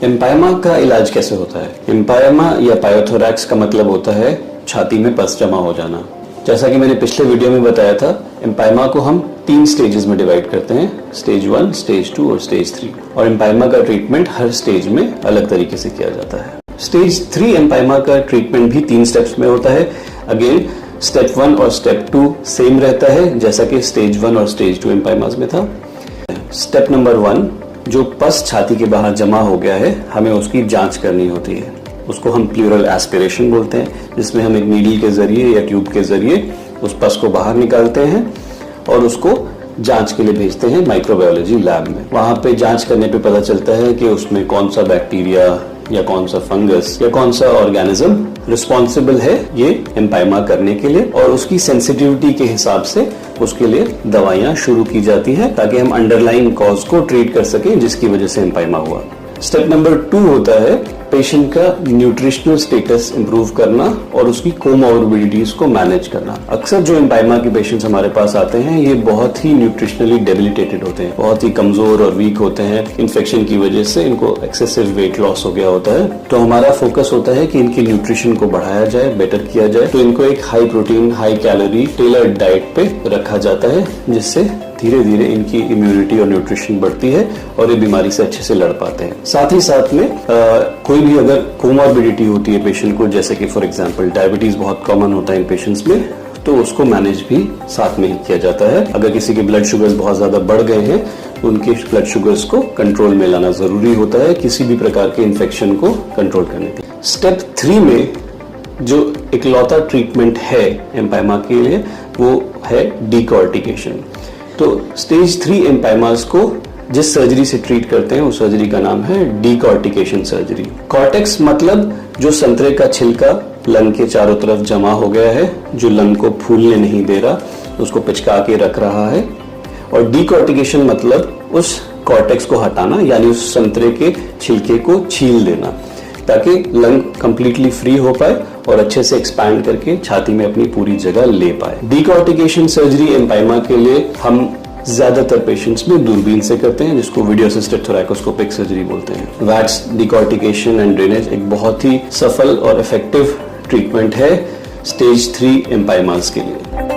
एम्पायमा का इलाज कैसे होता है? एम्पायमा या पायोथोरैक्स का मतलब होता है छाती में पस जमा हो जाना। जैसा कि मैंने पिछले वीडियो में बताया था, एम्पायमा को हम 3 स्टेजेस में डिवाइड करते हैं, स्टेज 1, स्टेज 2 और स्टेज 3। और एम्पायमा का ट्रीटमेंट हर स्टेज में अलग तरीके से किया जाता है। स्टेज 3 एम्पायमा का ट्रीटमेंट भी 3 स्टेप्स में होता है। अगेन स्टेप 1 और स्टेप 2 सेम रहता है जैसा कि स्टेज 1 और स्टेज 2 एम्पायमास में था। स्टेप नंबर 1, जो पस छाती के बाहर जमा हो गया है, हमें उसकी जांच करनी होती है। उसको हम प्लूरल एस्पिरेशन बोलते हैं, जिसमें हम एक नीडल के जरिए या ट्यूब के जरिए उस पस को बाहर निकालते हैं और उसको जांच के लिए भेजते हैं माइक्रोबायोलॉजी लैब में। वहां पे जांच करने पे पता चलता है कि उसमें कौन सा बैक्टीरिया या कौन सा फंगस या कौन सा ऑर्गेनिज्म रिस्पॉन्सिबल है ये एम्पायमा करने के लिए, और उसकी सेंसिटिविटी के हिसाब से उसके लिए दवाइयां शुरू की जाती है ताकि हम अंडरलाइन कॉज को ट्रीट कर सकें जिसकी वजह से एम्पायमा हुआ। स्टेप नंबर 2 होता है पेशेंट का न्यूट्रिशनल स्टेटस इंप्रूव करना और उसकी कोमॉर्बिडिटीज को मैनेज करना। अक्सर जो एम्पायमा के पेशेंट्स हमारे पास आते हैं ये बहुत ही न्यूट्रिशनली डेबिलिटेटेड होते हैं, बहुत ही कमजोर और वीक होते हैं। इन्फेक्शन की वजह से इनको एक्सेसिव वेट लॉस हो गया होता है। तो हमारा फोकस होता है कि इनकी न्यूट्रिशन को बढ़ाया जाए, बेटर किया जाए। तो इनको एक high protein, high calorie tailored diet पे रखा जाता है, जिससे धीरे धीरे इनकी इम्यूनिटी और न्यूट्रिशन बढ़ती है और ये बीमारी से अच्छे से लड़ पाते हैं। साथ ही साथ में कोई भी अगर कोमॉर्बिडिटी होती है पेशेंट को, जैसे कि फॉर एग्जांपल डायबिटीज बहुत कॉमन होता है इन पेशेंट्स में, तो उसको मैनेज भी साथ में ही किया जाता है। अगर किसी के ब्लड शुगर्स बहुत ज्यादा बढ़ गए हैं तो उनके ब्लड शुगर्स को कंट्रोल में लाना जरूरी होता है किसी भी प्रकार के इन्फेक्शन को कंट्रोल करने के लिए। स्टेप 3 में जो इकलौता ट्रीटमेंट है एम्पायमा के लिए वो है डीकॉर्टिकेशन। तो स्टेज 3 एम्पायमास को जिस सर्जरी से ट्रीट करते हैं उस सर्जरी का नाम है डीकॉर्टिकेशन सर्जरी। कॉर्टेक्स मतलब जो संतरे का छिलका लंग के चारों तरफ जमा हो गया है, जो लंग को फूलने नहीं दे रहा, उसको पिचका के रख रहा है। और डीकॉर्टिकेशन मतलब उस कॉर्टेक्स को हटाना, यानी उस संतरे के छिलके को छील देना, ताकि लंग कंप्लीटली फ्री हो पाए और अच्छे से एक्सपैंड करके छाती में अपनी पूरी जगह ले पाए। डीकॉर्टिकेशन सर्जरी एम्पायमा के लिए हम ज्यादातर पेशेंट्स में दूरबीन से करते हैं, जिसको वीडियो असिस्टेड थोरैकोस्कोपिक सर्जरी बोलते हैं। वैक्स डीकॉर्टिकेशन एंड ड्रेनेज एक बहुत ही सफल और इफेक्टिव ट्रीटमेंट है स्टेज 3 एम्पायमास के लिए।